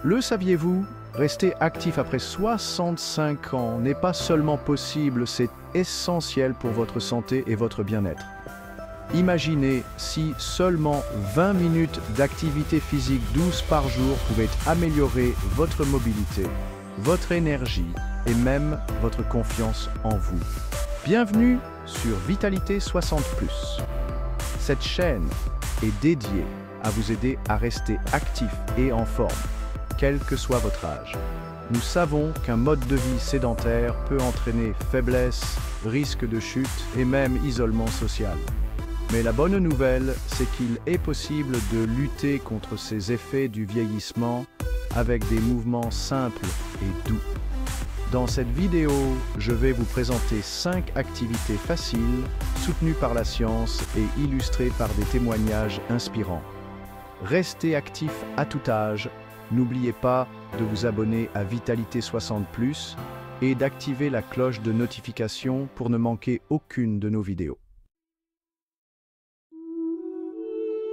Le saviez-vous? Rester actif après 65 ans n'est pas seulement possible, c'est essentiel pour votre santé et votre bien-être. Imaginez si seulement 20 minutes d'activité physique douce par jour pouvaient améliorer votre mobilité, votre énergie et même votre confiance en vous. Bienvenue sur Vitalité 60+. Cette chaîne est dédiée à vous aider à rester actif et en forme, quel que soit votre âge. Nous savons qu'un mode de vie sédentaire peut entraîner faiblesse, risque de chute et même isolement social. Mais la bonne nouvelle, c'est qu'il est possible de lutter contre ces effets du vieillissement avec des mouvements simples et doux. Dans cette vidéo, je vais vous présenter 5 activités faciles, soutenues par la science et illustrées par des témoignages inspirants. Restez actif à tout âge. N'oubliez pas de vous abonner à Vitalité 60+ et d'activer la cloche de notification pour ne manquer aucune de nos vidéos.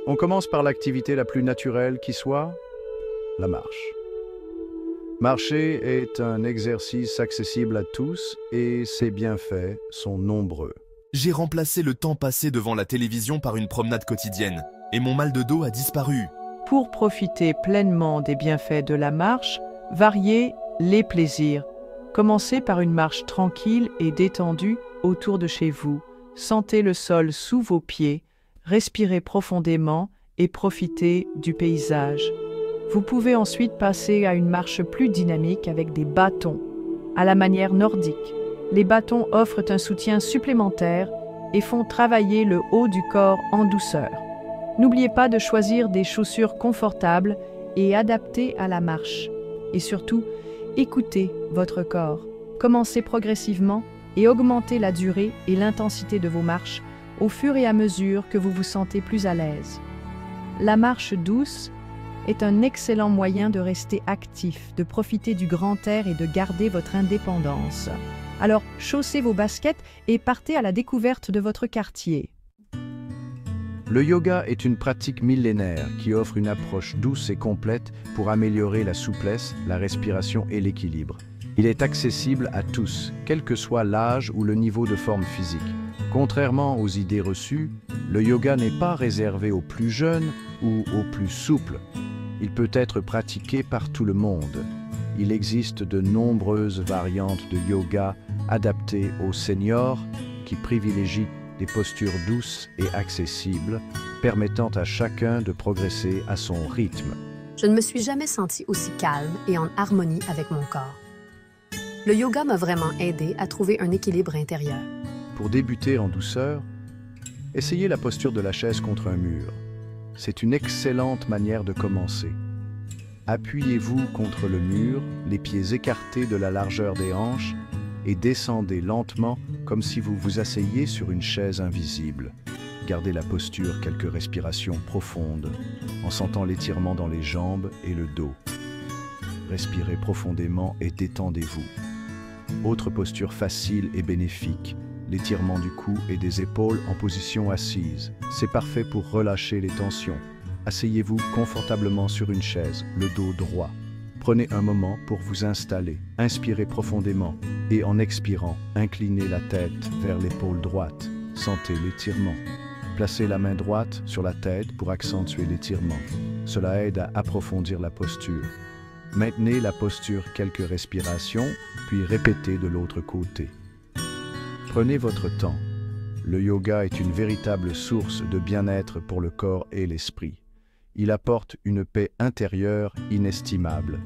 On commence par l'activité la plus naturelle qui soit, la marche. Marcher est un exercice accessible à tous et ses bienfaits sont nombreux. J'ai remplacé le temps passé devant la télévision par une promenade quotidienne et mon mal de dos a disparu. Pour profiter pleinement des bienfaits de la marche, variez les plaisirs. Commencez par une marche tranquille et détendue autour de chez vous. Sentez le sol sous vos pieds, respirez profondément et profitez du paysage. Vous pouvez ensuite passer à une marche plus dynamique avec des bâtons. À la manière nordique, les bâtons offrent un soutien supplémentaire et font travailler le haut du corps en douceur. N'oubliez pas de choisir des chaussures confortables et adaptées à la marche. Et surtout, écoutez votre corps. Commencez progressivement et augmentez la durée et l'intensité de vos marches au fur et à mesure que vous vous sentez plus à l'aise. La marche douce est un excellent moyen de rester actif, de profiter du grand air et de garder votre indépendance. Alors, chaussez vos baskets et partez à la découverte de votre quartier. Le yoga est une pratique millénaire qui offre une approche douce et complète pour améliorer la souplesse, la respiration et l'équilibre. Il est accessible à tous, quel que soit l'âge ou le niveau de forme physique. Contrairement aux idées reçues, le yoga n'est pas réservé aux plus jeunes ou aux plus souples. Il peut être pratiqué par tout le monde. Il existe de nombreuses variantes de yoga adaptées aux seniors qui privilégient des postures douces et accessibles, permettant à chacun de progresser à son rythme. Je ne me suis jamais sentie aussi calme et en harmonie avec mon corps. Le yoga m'a vraiment aidé à trouver un équilibre intérieur. Pour débuter en douceur, essayez la posture de la chaise contre un mur. C'est une excellente manière de commencer. Appuyez-vous contre le mur, les pieds écartés de la largeur des hanches, et descendez lentement comme si vous vous asseyiez sur une chaise invisible. Gardez la posture quelques respirations profondes, en sentant l'étirement dans les jambes et le dos. Respirez profondément et détendez-vous. Autre posture facile et bénéfique, l'étirement du cou et des épaules en position assise. C'est parfait pour relâcher les tensions. Asseyez-vous confortablement sur une chaise, le dos droit. Prenez un moment pour vous installer. Inspirez profondément et en expirant, inclinez la tête vers l'épaule droite. Sentez l'étirement. Placez la main droite sur la tête pour accentuer l'étirement. Cela aide à approfondir la posture. Maintenez la posture quelques respirations, puis répétez de l'autre côté. Prenez votre temps. Le yoga est une véritable source de bien-être pour le corps et l'esprit. Il apporte une paix intérieure inestimable.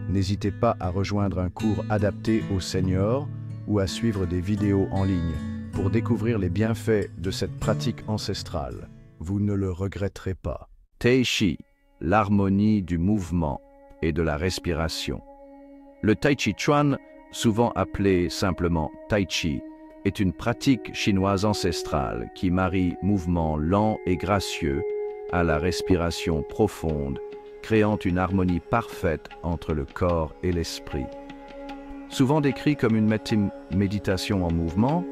N'hésitez pas à rejoindre un cours adapté aux seniors ou à suivre des vidéos en ligne pour découvrir les bienfaits de cette pratique ancestrale. Vous ne le regretterez pas. Tai Chi, l'harmonie du mouvement et de la respiration. Le Tai Chi Chuan, souvent appelé simplement Tai Chi, est une pratique chinoise ancestrale qui marie mouvements lents et gracieux à la respiration profonde, créant une harmonie parfaite entre le corps et l'esprit. Souvent décrit comme une méditation en mouvement,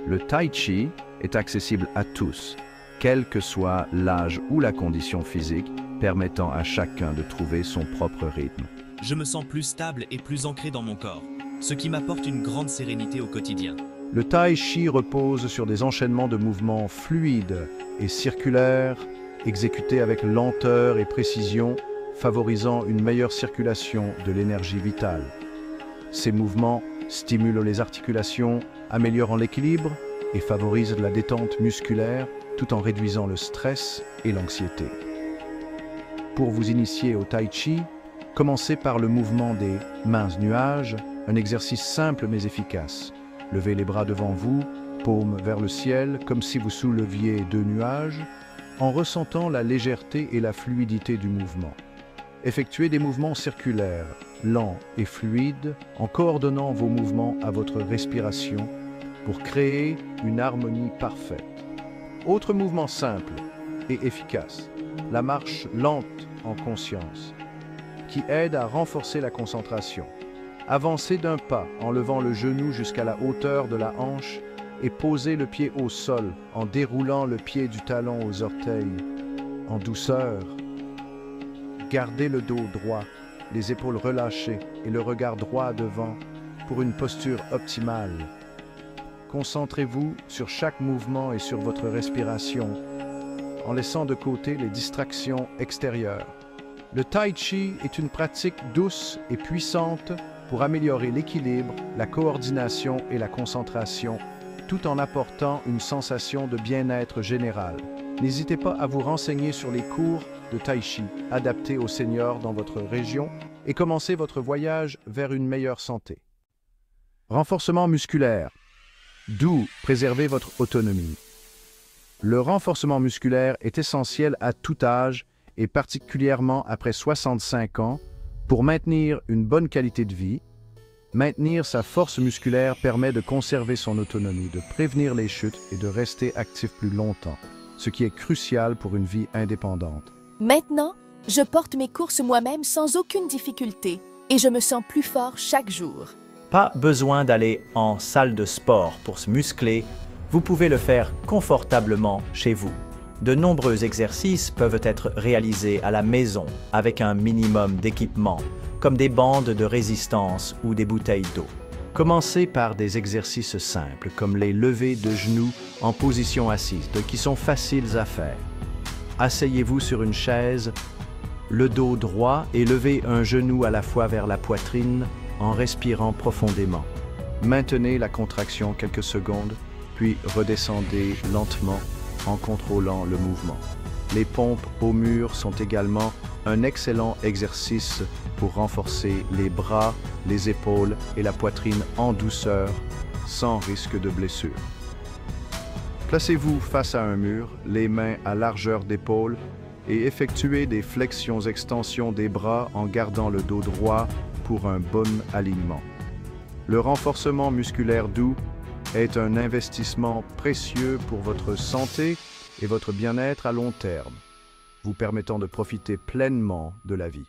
le Tai Chi est accessible à tous, quel que soit l'âge ou la condition physique, permettant à chacun de trouver son propre rythme. je me sens plus stable et plus ancré dans mon corps, ce qui m'apporte une grande sérénité au quotidien. Le Tai Chi repose sur des enchaînements de mouvements fluides et circulaires, exécutés avec lenteur et précision, favorisant une meilleure circulation de l'énergie vitale. Ces mouvements stimulent les articulations, améliorant l'équilibre et favorisent la détente musculaire tout en réduisant le stress et l'anxiété. Pour vous initier au Tai Chi, commencez par le mouvement des mains nuages, un exercice simple mais efficace. Levez les bras devant vous, paumes vers le ciel, comme si vous souleviez deux nuages, en ressentant la légèreté et la fluidité du mouvement. Effectuez des mouvements circulaires, lents et fluides, en coordonnant vos mouvements à votre respiration pour créer une harmonie parfaite. Autre mouvement simple et efficace, la marche lente en conscience, qui aide à renforcer la concentration. Avancez d'un pas en levant le genou jusqu'à la hauteur de la hanche et posez le pied au sol en déroulant le pied du talon aux orteils. En douceur, gardez le dos droit, les épaules relâchées et le regard droit devant pour une posture optimale. Concentrez-vous sur chaque mouvement et sur votre respiration en laissant de côté les distractions extérieures. Le Tai Chi est une pratique douce et puissante pour améliorer l'équilibre, la coordination et la concentration, tout en apportant une sensation de bien-être général. N'hésitez pas à vous renseigner sur les cours de Tai Chi adaptés aux seniors dans votre région et commencez votre voyage vers une meilleure santé. Renforcement musculaire, d'où préserver votre autonomie. Le renforcement musculaire est essentiel à tout âge et particulièrement après 65 ans pour maintenir une bonne qualité de vie. Maintenir sa force musculaire permet de conserver son autonomie, de prévenir les chutes et de rester actif plus longtemps, ce qui est crucial pour une vie indépendante. Maintenant, je porte mes courses moi-même sans aucune difficulté et je me sens plus fort chaque jour. Pas besoin d'aller en salle de sport pour se muscler, vous pouvez le faire confortablement chez vous. De nombreux exercices peuvent être réalisés à la maison avec un minimum d'équipement, comme des bandes de résistance ou des bouteilles d'eau. Commencez par des exercices simples, comme les levées de genoux en position assise, qui sont faciles à faire. Asseyez-vous sur une chaise, le dos droit et levez un genou à la fois vers la poitrine en respirant profondément. Maintenez la contraction quelques secondes, puis redescendez lentement en contrôlant le mouvement. Les pompes au mur sont également un excellent exercice pour renforcer les bras, les épaules et la poitrine en douceur, sans risque de blessure. Placez-vous face à un mur, les mains à largeur d'épaule et effectuez des flexions-extensions des bras en gardant le dos droit pour un bon alignement. Le renforcement musculaire doux est un investissement précieux pour votre santé et votre bien-être à long terme, vous permettant de profiter pleinement de la vie.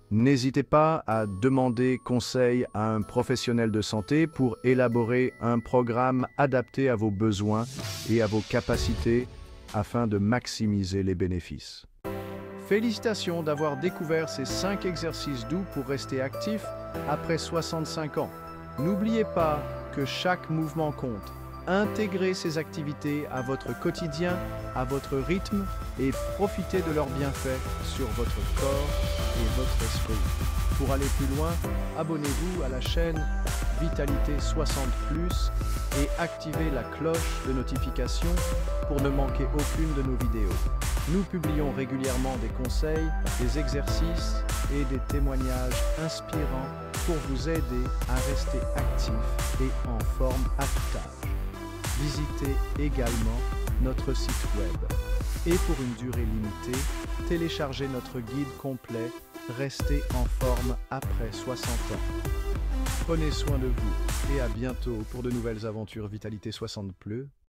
N'hésitez pas à demander conseil à un professionnel de santé pour élaborer un programme adapté à vos besoins et à vos capacités afin de maximiser les bénéfices. Félicitations d'avoir découvert ces 5 exercices doux pour rester actif après 65 ans. N'oubliez pas que chaque mouvement compte. Intégrez ces activités à votre quotidien, à votre rythme et profitez de leurs bienfaits sur votre corps et votre esprit. Pour aller plus loin, abonnez-vous à la chaîne Vitalité 60+ et activez la cloche de notification pour ne manquer aucune de nos vidéos. Nous publions régulièrement des conseils, des exercices et des témoignages inspirants pour vous aider à rester actif et en forme à tout âge. Visitez également notre site web. Et pour une durée limitée, téléchargez notre guide complet « Restez en forme après 60 ans ». Prenez soin de vous et à bientôt pour de nouvelles aventures Vitalité 60+.